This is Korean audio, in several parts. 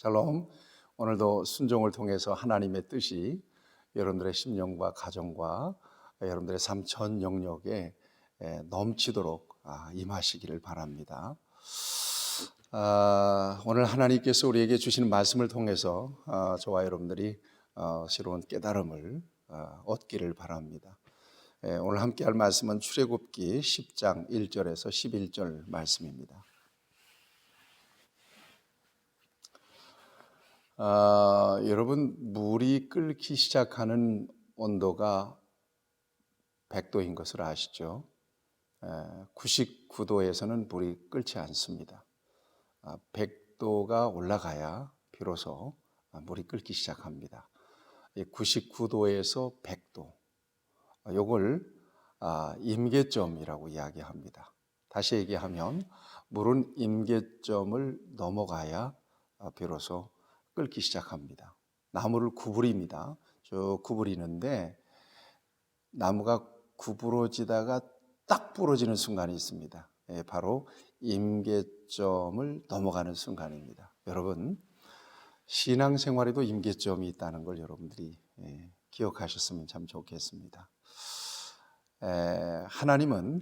샬롬. 오늘도 순종을 통해서 하나님의 뜻이 여러분들의 심령과 가정과 여러분들의 삶 전 영역에 넘치도록 임하시기를 바랍니다. 오늘 하나님께서 우리에게 주시는 말씀을 통해서 저와 여러분들이 새로운 깨달음을 얻기를 바랍니다. 오늘 함께 할 말씀은 출애굽기 10장 1절에서 11절 말씀입니다. 여러분, 물이 끓기 시작하는 온도가 100도인 것을 아시죠? 99도에서는 물이 끓지 않습니다. 100도가 올라가야 비로소 물이 끓기 시작합니다. 99도에서 100도, 이걸 임계점이라고 이야기합니다. 다시 얘기하면 물은 임계점을 넘어가야 비로소 끓기 시작합니다. 나무를 구부립니다. 쭉 구부리는데 나무가 구부러지다가 딱 부러지는 순간이 있습니다. 바로 임계점을 넘어가는 순간입니다. 여러분, 신앙생활에도 임계점이 있다는 걸 여러분들이 기억하셨으면 참 좋겠습니다. 하나님은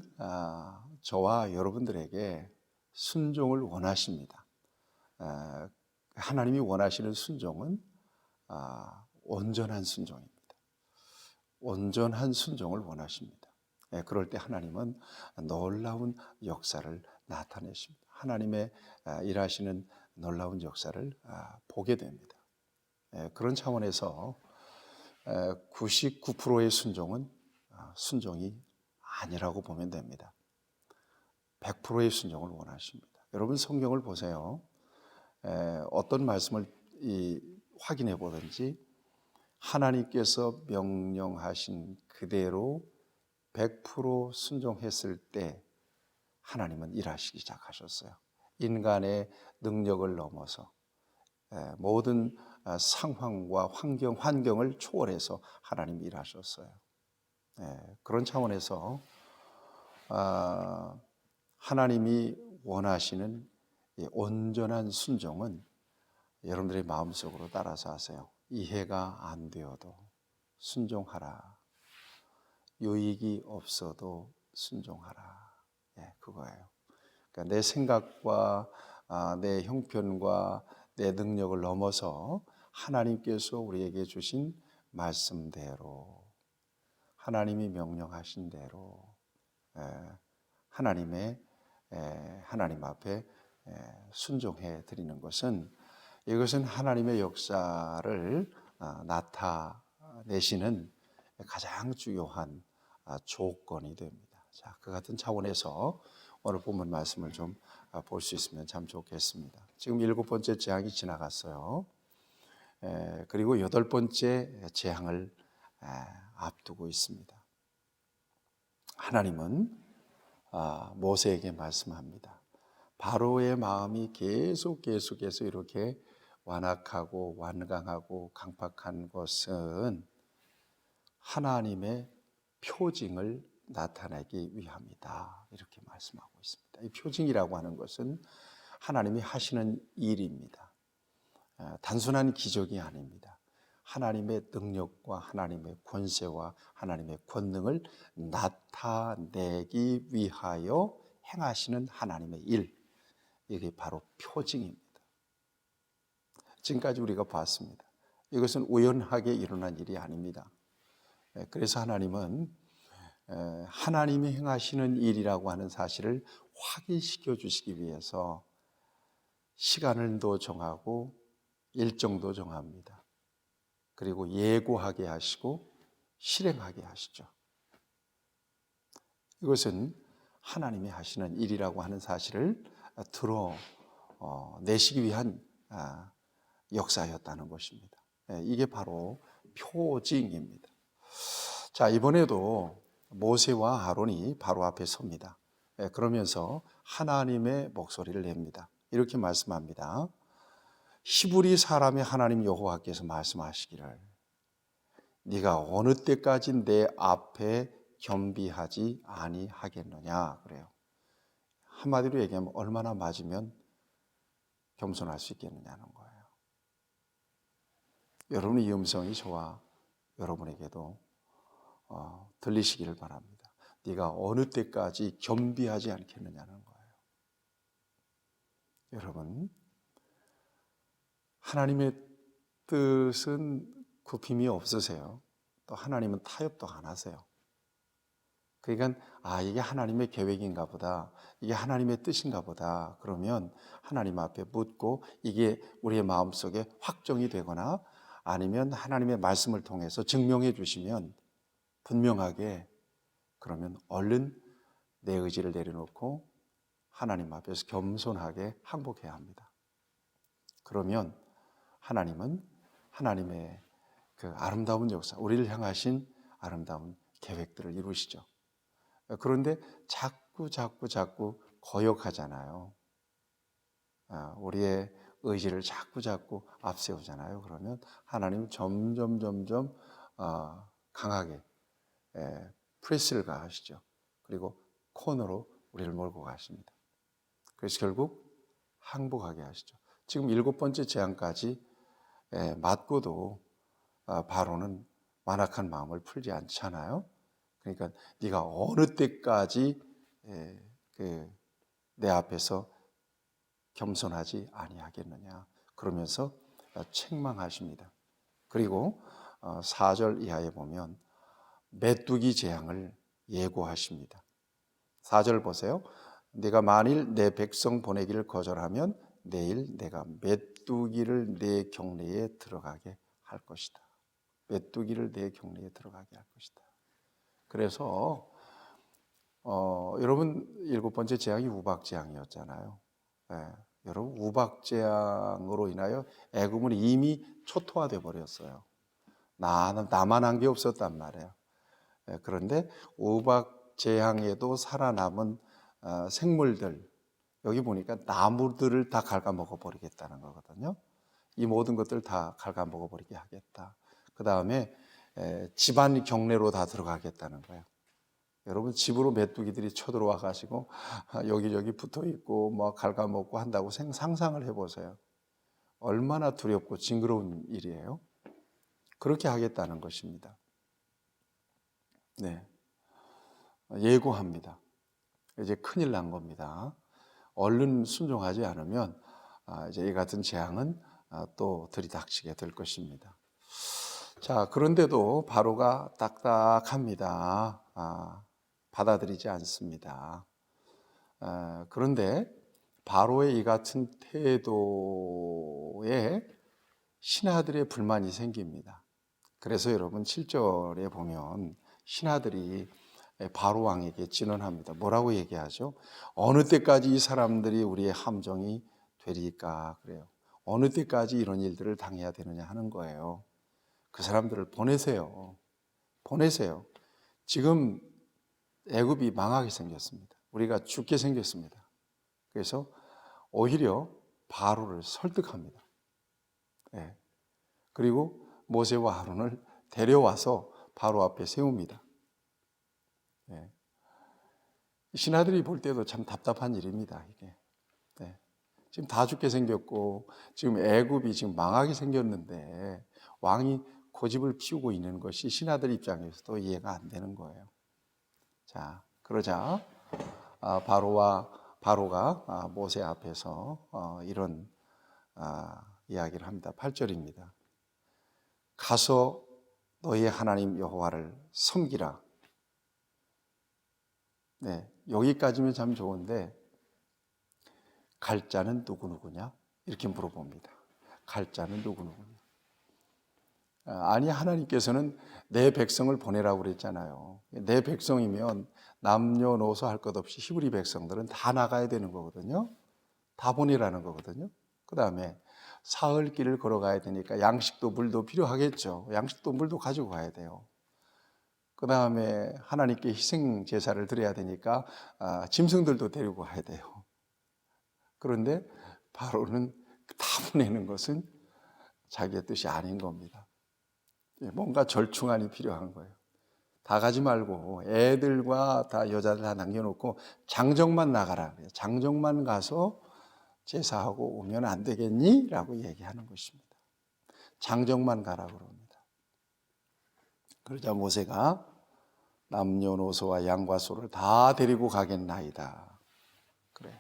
저와 여러분들에게 순종을 원하십니다. 하나님이 원하시는 순종은 온전한 순종입니다. 온전한 순종을 원하십니다. 그럴 때 하나님은 놀라운 역사를 나타내십니다. 하나님의 일하시는 놀라운 역사를 보게 됩니다. 그런 차원에서 99%의 순종은 순종이 아니라고 보면 됩니다. 100%의 순종을 원하십니다. 여러분, 성경을 보세요. 어떤 말씀을 확인해 보든지 하나님께서 명령하신 그대로 100% 순종했을 때 하나님은 일하시기 시작하셨어요. 인간의 능력을 넘어서 모든 상황과 환경을 초월해서 하나님이 일하셨어요. 그런 차원에서 하나님이 원하시는 온전한 순종은 여러분들의 마음속으로 따라서 하세요. 이해가 안 되어도 순종하라. 유익이 없어도 순종하라. 그거예요. 그러니까 내 생각과 내 형편과 내 능력을 넘어서 하나님께서 우리에게 주신 말씀대로, 하나님이 명령하신 대로 하나님 앞에 순종해 드리는 것은, 이것은 하나님의 역사를 나타내시는 가장 중요한 조건이 됩니다. 자, 그 같은 차원에서 오늘 본문 말씀을 좀 볼 수 있으면 참 좋겠습니다. 지금 7번째 재앙이 지나갔어요. 그리고 8번째 재앙을 앞두고 있습니다. 하나님은 모세에게 말씀합니다. 바로의 마음이 계속해서 이렇게 완악하고 완강하고 강팍한 것은 하나님의 표징을 나타내기 위함이다. 이렇게 말씀하고 있습니다. 이 표징이라고 하는 것은 하나님이 하시는 일입니다. 단순한 기적이 아닙니다. 하나님의 능력과 하나님의 권세와 하나님의 권능을 나타내기 위하여 행하시는 하나님의 일, 이게 바로 표징입니다. 지금까지 우리가 봤습니다. 이것은 우연하게 일어난 일이 아닙니다. 그래서 하나님은 하나님이 행하시는 일이라고 하는 사실을 확인시켜 주시기 위해서 시간을도 정하고 일정도 정합니다. 그리고 예고하게 하시고 실행하게 하시죠. 이것은 하나님이 하시는 일이라고 하는 사실을 드러내시기 위한 역사였다는 것입니다. 이게 바로 표징입니다. 자, 이번에도 모세와 아론이 바로 앞에 섭니다. 그러면서 하나님의 목소리를 냅니다. 이렇게 말씀합니다. 히브리 사람의 하나님 여호와께서 말씀하시기를, 네가 어느 때까지 내 앞에 겸비하지 아니하겠느냐 그래요. 한마디로 얘기하면 얼마나 맞으면 겸손할 수 있겠느냐는 거예요. 여러분의 이 음성이 저와 여러분에게도 들리시기를 바랍니다. 네가 어느 때까지 겸비하지 않겠느냐는 거예요. 여러분, 하나님의 뜻은 굽힘이 없으세요. 또 하나님은 타협도 안 하세요. 그러니까 이게 하나님의 계획인가 보다, 이게 하나님의 뜻인가 보다, 그러면 하나님 앞에 묻고 이게 우리의 마음속에 확정이 되거나 아니면 하나님의 말씀을 통해서 증명해 주시면 분명하게, 그러면 얼른 내 의지를 내려놓고 하나님 앞에서 겸손하게 항복해야 합니다. 그러면 하나님은 하나님의 그 아름다운 역사, 우리를 향하신 아름다운 계획들을 이루시죠. 그런데 자꾸 거역하잖아요. 우리의 의지를 자꾸 앞세우잖아요. 그러면 하나님은 점점 강하게 프레스를 가하시죠. 그리고 코너로 우리를 몰고 가십니다. 그래서 결국 항복하게 하시죠. 지금 7번째 재앙까지 맞고도 바로는 완악한 마음을 풀지 않잖아요. 그러니까 네가 어느 때까지 내 앞에서 겸손하지 아니하겠느냐, 그러면서 책망하십니다. 그리고 4절 이하에 보면 메뚜기 재앙을 예고하십니다. 4절 보세요. 네가 만일 내 백성 보내기를 거절하면 내일 내가 메뚜기를 내 경내에 들어가게 할 것이다. 메뚜기를 내 경내에 들어가게 할 것이다. 그래서 여러분 7번째 재앙이 우박재앙이었잖아요. 여러분 우박재앙으로 인하여 애굽은 이미 초토화돼 버렸어요. 나만 한 게 없었단 말이에요. 그런데 우박재앙에도 살아남은 생물들, 여기 보니까 나무들을 다 갉아먹어 버리겠다는 거거든요. 이 모든 것들을 다 갉아먹어 버리게 하겠다. 그 다음에 집안 경내로 다 들어가겠다는 거예요. 여러분 집으로 메뚜기들이 쳐들어와 가지고 여기저기 붙어 있고 뭐 갉아먹고 한다고 상상을 해보세요. 얼마나 두렵고 징그러운 일이에요. 그렇게 하겠다는 것입니다. 네, 예고합니다. 이제 큰일 난 겁니다. 얼른 순종하지 않으면 이제 이 같은 재앙은 또 들이닥치게 될 것입니다. 자, 그런데도 바로가 딱딱합니다. 받아들이지 않습니다. 그런데 바로의 이 같은 태도에 신하들의 불만이 생깁니다. 그래서 여러분 7절에 보면 신하들이 바로 왕에게 진언합니다. 뭐라고 얘기하죠? 어느 때까지 이 사람들이 우리의 함정이 되리까 그래요. 어느 때까지 이런 일들을 당해야 되느냐 하는 거예요. 그 사람들을 보내세요. 보내세요. 지금 애굽이 망하게 생겼습니다. 우리가 죽게 생겼습니다. 그래서 오히려 바로를 설득합니다. 네. 그리고 모세와 아론을 데려와서 바로 앞에 세웁니다. 네. 신하들이 볼 때도 참 답답한 일입니다. 이게 지금 다 죽게 생겼고 지금 애굽이 지금 망하게 생겼는데 왕이 고집을 피우고 있는 것이 신하들 입장에서도 이해가 안 되는 거예요. 자, 그러자 바로가 모세 앞에서 이런 이야기를 합니다. 8절입니다. 가서 너희 하나님 여호와를 섬기라. 네, 여기까지면 참 좋은데 갈 자는 누구냐? 이렇게 물어봅니다. 갈 자는 누구냐? 아니, 하나님께서는 내 백성을 보내라고 그랬잖아요. 내 백성이면 남녀노소 할 것 없이 히브리 백성들은 다 나가야 되는 거거든요. 다 보내라는 거거든요. 그 다음에 사흘 길을 걸어가야 되니까 양식도 물도 필요하겠죠. 양식도 물도 가지고 가야 돼요. 그 다음에 하나님께 희생 제사를 드려야 되니까 짐승들도 데리고 가야 돼요. 그런데 바로는 다 보내는 것은 자기의 뜻이 아닌 겁니다. 뭔가 절충안이 필요한 거예요. 다 가지 말고 애들과 다 여자들 다 남겨놓고 장정만 나가라 그래요. 장정만 가서 제사하고 오면 안 되겠니? 라고 얘기하는 것입니다. 장정만 가라고 그럽니다. 그러자 모세가 남녀노소와 양과 소를 다 데리고 가겠나이다. 그래요.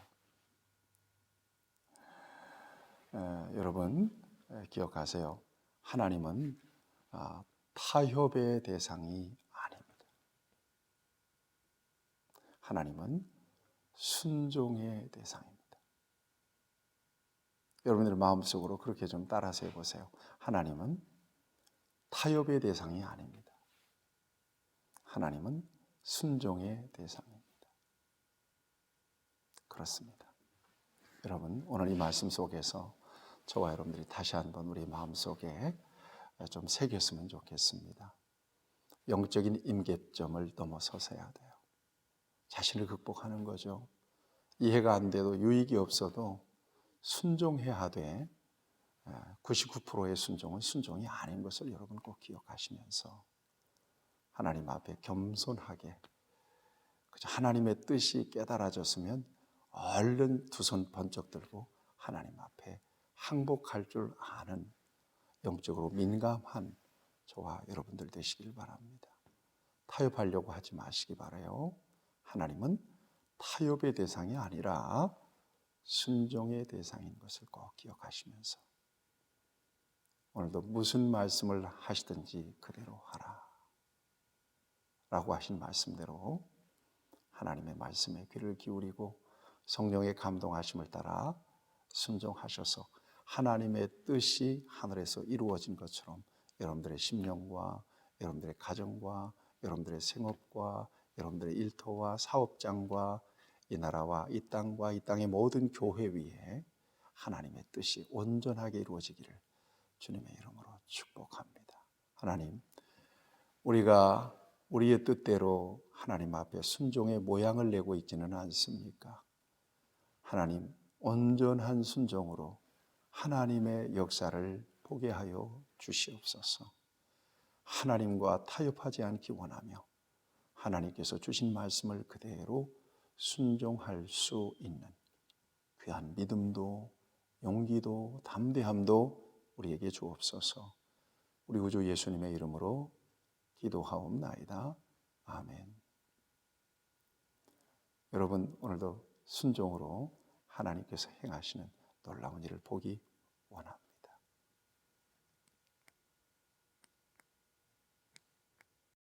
여러분 기억하세요. 하나님은 타협의 대상이 아닙니다. 하나님은 순종의 대상입니다. 여러분들 마음속으로 그렇게 좀 따라서 해보세요. 하나님은 타협의 대상이 아닙니다. 하나님은 순종의 대상입니다. 그렇습니다. 여러분 오늘 이 말씀 속에서 저와 여러분들이 다시 한번 우리 마음속에 좀 새겼으면 좋겠습니다. 영적인 임계점을 넘어서서야 돼요. 자신을 극복하는 거죠. 이해가 안 돼도 유익이 없어도 순종해야 돼. 99%의 순종은 순종이 아닌 것을 여러분 꼭 기억하시면서 하나님 앞에 겸손하게 하나님의 뜻이 깨달아졌으면 얼른 두 손 번쩍 들고 하나님 앞에 항복할 줄 아는 영적으로 민감한 저와 여러분들 되시길 바랍니다. 타협하려고 하지 마시기 바라요. 하나님은 타협의 대상이 아니라 순종의 대상인 것을 꼭 기억하시면서 오늘도 무슨 말씀을 하시든지 그대로 하라 라고 하신 말씀대로 하나님의 말씀에 귀를 기울이고 성령의 감동하심을 따라 순종하셔서 하나님의 뜻이 하늘에서 이루어진 것처럼 여러분들의 심령과 여러분들의 가정과 여러분들의 생업과 여러분들의 일터와 사업장과 이 나라와 이 땅과 이 땅의 모든 교회 위에 하나님의 뜻이 온전하게 이루어지기를 주님의 이름으로 축복합니다. 하나님, 우리가 우리의 뜻대로 하나님 앞에 순종의 모양을 내고 있지는 않습니까? 하나님, 온전한 순종으로 하나님의 역사를 보게 하여 주시옵소서. 하나님과 타협하지 않기 원하며 하나님께서 주신 말씀을 그대로 순종할 수 있는 귀한 믿음도 용기도 담대함도 우리에게 주옵소서. 우리 구주 예수님의 이름으로 기도하옵나이다. 아멘. 여러분 오늘도 순종으로 하나님께서 행하시는 놀라운 일을 보기 원합니다.